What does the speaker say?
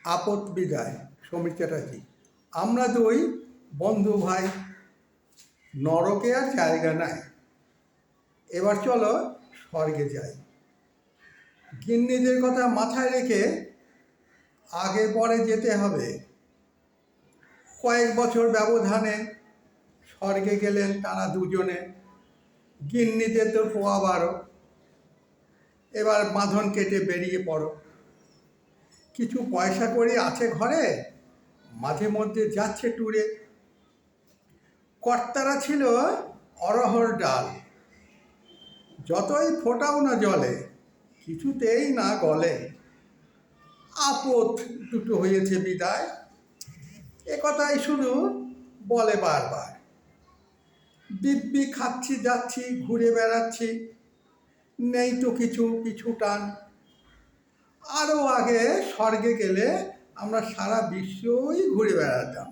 আপদ বিদায় সমীর চ্যাটার্জি। আমরা দুই বন্ধু ভাই, নরকে আর জায়গা নাই, এবার চলো স্বর্গে যাই। গিন্নিদের কথা মাথায় রেখে আগে পরে যেতে হবে। কয়েক বছর ব্যবধানে স্বর্গে গেলেন তারা দুজনে। গিন্নিদের তো পোয়া 12, এবার বাঁধন কেটে বেরিয়ে পড়ো। কিছু পয়সা কড়ি আছে ঘরে, মাঝে মধ্যে যাচ্ছে ট্যুরে। কর্তারা ছিল অরহর ডাল, যতই ফোটাও না জলে কিছুতেই না গলে। আপদ দুটো হয়েছে বিদায়, এ কথাই শুধু বলে বারবার। দিব্যি খাচ্ছি যাচ্ছি ঘুরে বেড়াচ্ছি, নেই তো কিছু পিছু টান। আরও আগে স্বর্গে গেলে আমরা সারা বিশ্বই ঘুরে বেড়াতাম।